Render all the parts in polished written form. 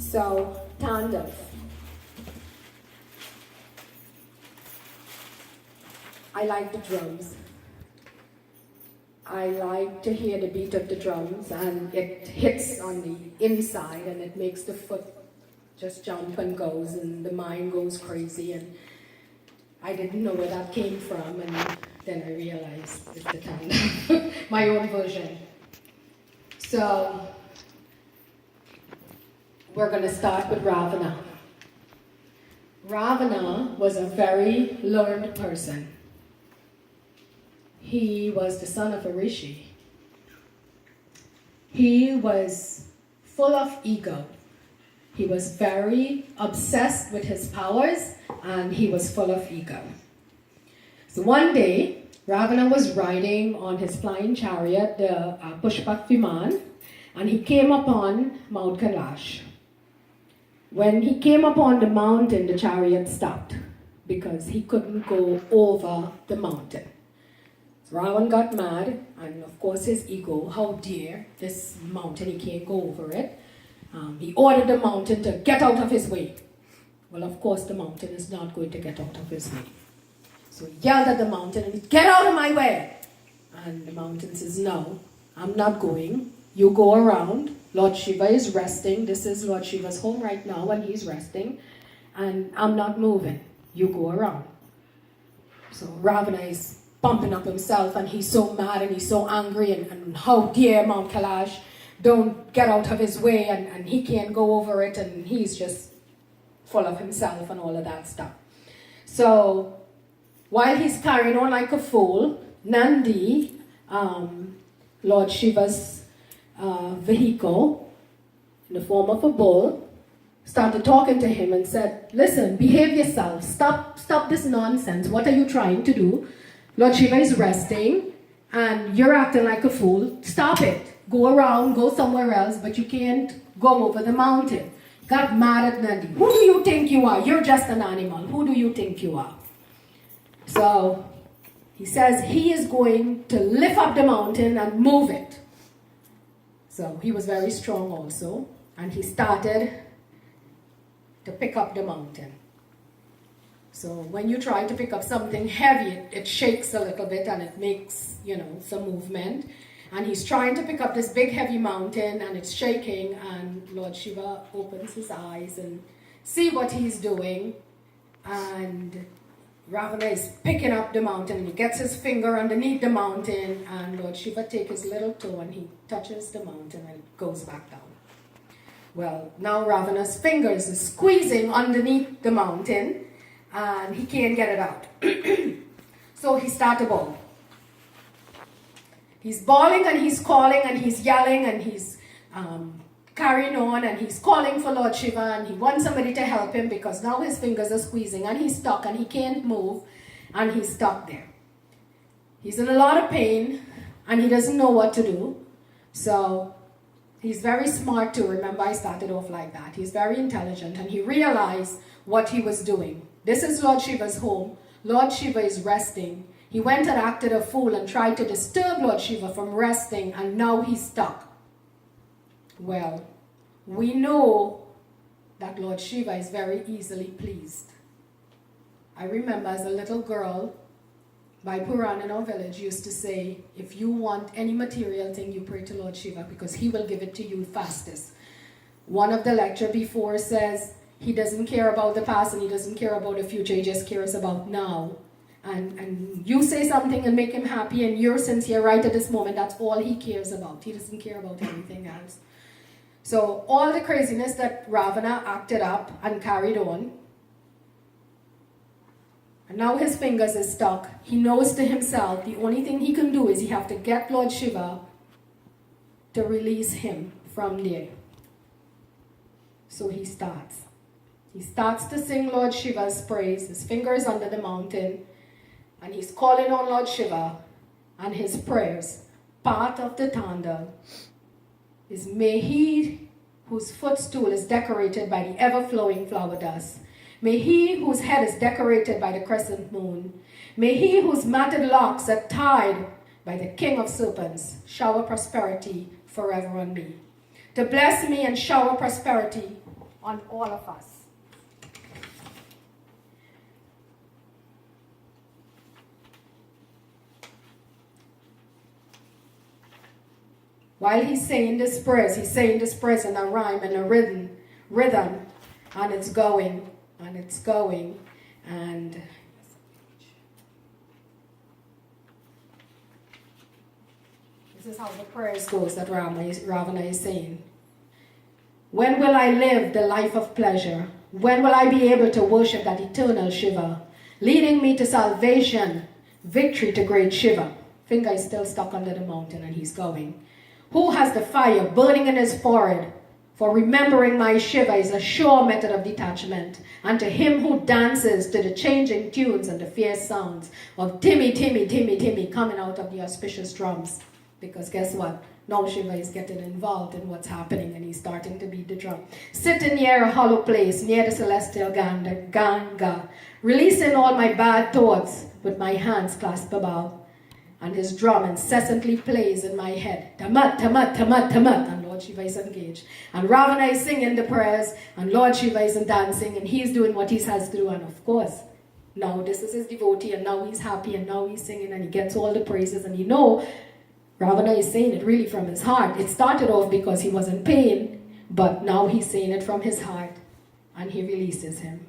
So, Tandav. I like the drums. I like to hear the beat of the drums, and it hits on the inside and it makes the foot just jump and goes, and the mind goes crazy, and I didn't know where that came from, and then I realized it's the Tandav, my own version. So, we're going to start with Ravana. Ravana was a very learned person. He was the son of a rishi. He was full of ego. He was very obsessed with his powers, and he was full of ego. So one day, Ravana was riding on his flying chariot, the Pushpak Viman, and he came upon Mount Kailash. When he came upon the mountain, the chariot stopped because he couldn't go over the mountain. So Ravan got mad, and of course his ego, how dare this mountain, he can't go over it. He ordered the mountain to get out of his way. Well, of course the mountain is not going to get out of his way. So he yelled at the mountain, and he, "Get out of my way!" And the mountain says, "No, I'm not going. You go around. Lord Shiva is resting. This is Lord Shiva's home right now, and he's resting. And I'm not moving. You go around." So Ravana is pumping up himself, and he's so mad, and he's so angry, and how dare Mount Kailash don't get out of his way, and he can't go over it, and he's just full of himself and all of that stuff. So while he's carrying on like a fool, Nandi, Lord Shiva's vehicle, in the form of a bull, started talking to him and said, "Listen, behave yourself. Stop this nonsense. What are you trying to do? Lord Shiva is resting, and you're acting like a fool. Stop it. Go around, go somewhere else, but you can't go over the mountain." Got mad at Nandi. "Who do you think you are? You're just an animal. Who do you think you are?" So he says he is going to lift up the mountain and move it. So he was very strong also, and he started to pick up the mountain. So when you try to pick up something heavy, it shakes a little bit and it makes, some movement. And he's trying to pick up this big heavy mountain, and it's shaking, and Lord Shiva opens his eyes and see what he's doing. And Ravana is picking up the mountain, and he gets his finger underneath the mountain, and Lord Shiva takes his little toe and he touches the mountain and it goes back down. Well, now Ravana's fingers is squeezing underneath the mountain, and he can't get it out. So he starts to bawl. He's bawling, and he's calling, and he's yelling, and he's carrying on, and he's calling for Lord Shiva, and he wants somebody to help him because now his fingers are squeezing, and he's stuck, and he can't move, and he's stuck there. He's in a lot of pain, and he doesn't know what to do. So he's very smart too. Remember, I started off like that. He's very intelligent, and he realized what he was doing. This is Lord Shiva's home. Lord Shiva is resting. He went and acted a fool and tried to disturb Lord Shiva from resting, and now he's stuck. Well, we know that Lord Shiva is very easily pleased. I remember as a little girl, by Puran in our village used to say, if you want any material thing, you pray to Lord Shiva because he will give it to you fastest. One of the lecture before says, he doesn't care about the past and he doesn't care about the future, he just cares about now. And you say something and make him happy, and you're sincere right at this moment, that's all he cares about. He doesn't care about anything else. So all the craziness that Ravana acted up and carried on, and now his fingers is stuck. He knows to himself the only thing he can do is he have to get Lord Shiva to release him from there. So he starts. He starts to sing Lord Shiva's praise. His fingers under the mountain. And he's calling on Lord Shiva, and his prayers, part of the Tandav, is may he whose footstool is decorated by the ever-flowing flower dust, may he whose head is decorated by the crescent moon, may he whose matted locks are tied by the king of serpents, shower prosperity forever on me. To bless me and shower prosperity on all of us. While he's saying this prayers in a rhyme and a rhythm, and it's going, and this is how the prayers goes that Ravana is saying. When will I live the life of pleasure? When will I be able to worship that eternal Shiva, leading me to salvation, victory to great Shiva? Finger is still stuck under the mountain and he's going. Who has the fire burning in his forehead? For remembering my Shiva is a sure method of detachment. And to him who dances to the changing tunes and the fierce sounds of Timmy, Timmy, Timmy, Timmy coming out of the auspicious drums. Because guess what? Now Shiva is getting involved in what's happening and he's starting to beat the drum. Sitting near a hollow place, near the celestial Ganga, releasing all my bad thoughts with my hands clasped above. And his drum incessantly plays in my head. Tamat, tamat, tamat, tamat. And Lord Shiva is engaged. And Ravana is singing the prayers. And Lord Shiva is dancing. And he's doing what he has to do. And of course, now this is his devotee. And now he's happy. And now he's singing. And he gets all the praises. And you know, Ravana is saying it really from his heart. It started off because he was in pain. But now he's saying it from his heart. And he releases him.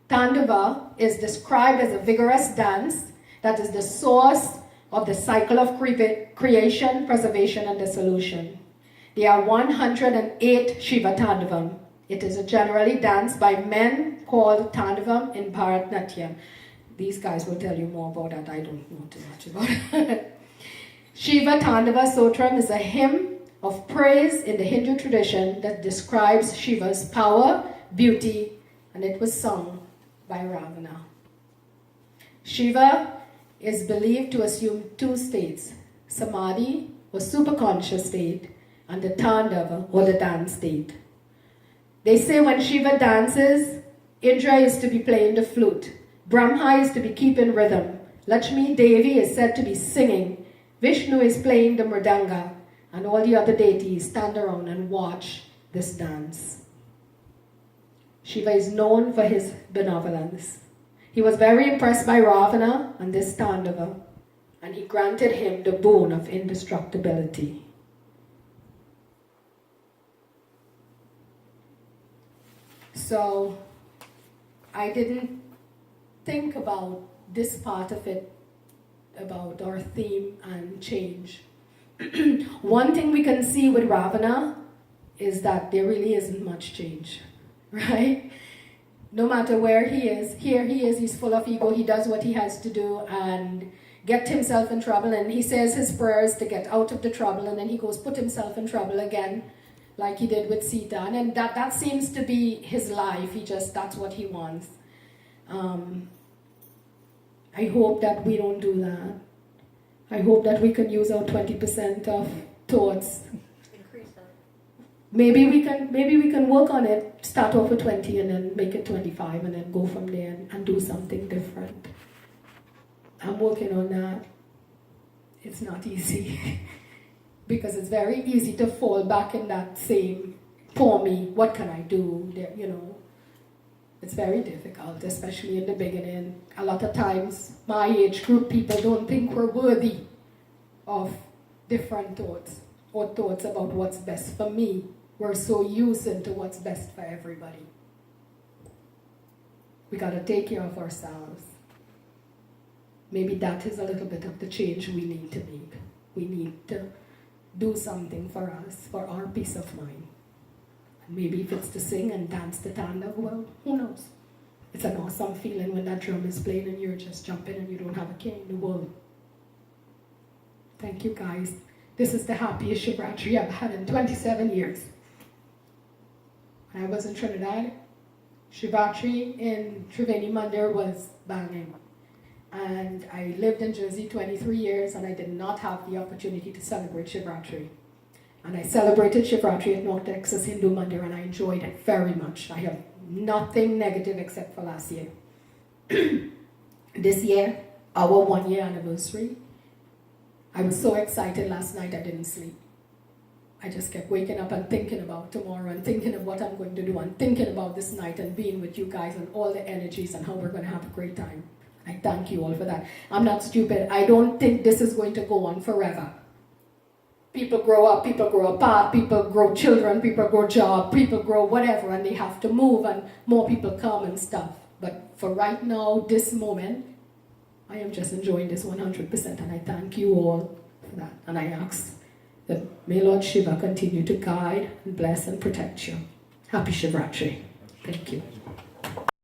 Tandava is described as a vigorous dance that is the source of the cycle of creation, preservation, and dissolution. There are 108 Shiva Tandavam. It is a generally danced by men called Tandavam in Bharatnatyam. These guys will tell you more about that. I don't know too much about it. Shiva Tandava Sotram is a hymn of praise in the Hindu tradition that describes Shiva's power, beauty, and it was sung by Ravana. Shiva is believed to assume two states, Samadhi or superconscious state, and the Tandava or the dance state. They say when Shiva dances, Indra is to be playing the flute, Brahma is to be keeping rhythm, Lakshmi Devi is said to be singing, Vishnu is playing the mridanga, and all the other deities stand around and watch this dance. Shiva is known for his benevolence. He was very impressed by Ravana and this Tandava, and he granted him the boon of indestructibility. So, I didn't think about this part of it, about our theme and change. One thing we can see with Ravana is that there really isn't much change, right? No matter where he is, here he is, he's full of ego, he does what he has to do and get himself in trouble, and he says his prayers to get out of the trouble, and then he goes put himself in trouble again, like he did with Sita, and that seems to be his life. That's what he wants. I hope that we don't do that. I hope that we can use our 20% of thoughts. Increase that. Maybe we can work on it, start off with 20 and then make it 25 and then go from there and do something different. I'm working on that. It's not easy because it's very easy to fall back in that same, for me, what can I do? It's very difficult, especially in the beginning. A lot of times, my age group people don't think we're worthy of different thoughts or thoughts about what's best for me. We're so used into what's best for everybody. We got to take care of ourselves. Maybe that is a little bit of the change we need to make. We need to do something for us, for our peace of mind. And maybe if it's to sing and dance the Tandav, well, who knows? It's an awesome feeling when that drum is playing and you're just jumping and you don't have a care in the world. Thank you, guys. This is the happiest Shivraatri I've had in 27 years. When I was in Trinidad, Shivraatri in Triveni Mandir was banging. And I lived in Jersey 23 years and I did not have the opportunity to celebrate Shivraatri. And I celebrated Shivraatri at North Texas Hindu Mandir and I enjoyed it very much. I have nothing negative except for last year. This year, our 1 year anniversary, I was so excited last night I didn't sleep. I just kept waking up and thinking about tomorrow and thinking of what I'm going to do and thinking about this night and being with you guys and all the energies and how we're going to have a great time. I thank you all for that. I'm not stupid. I don't think this is going to go on forever. People grow up, people grow apart, people grow children, people grow job, people grow whatever, and they have to move and more people come and stuff. But for right now, this moment, I am just enjoying this 100% and I thank you all for that. And I ask that may Lord Shiva continue to guide and bless and protect you. Happy Shivraatri. Thank you.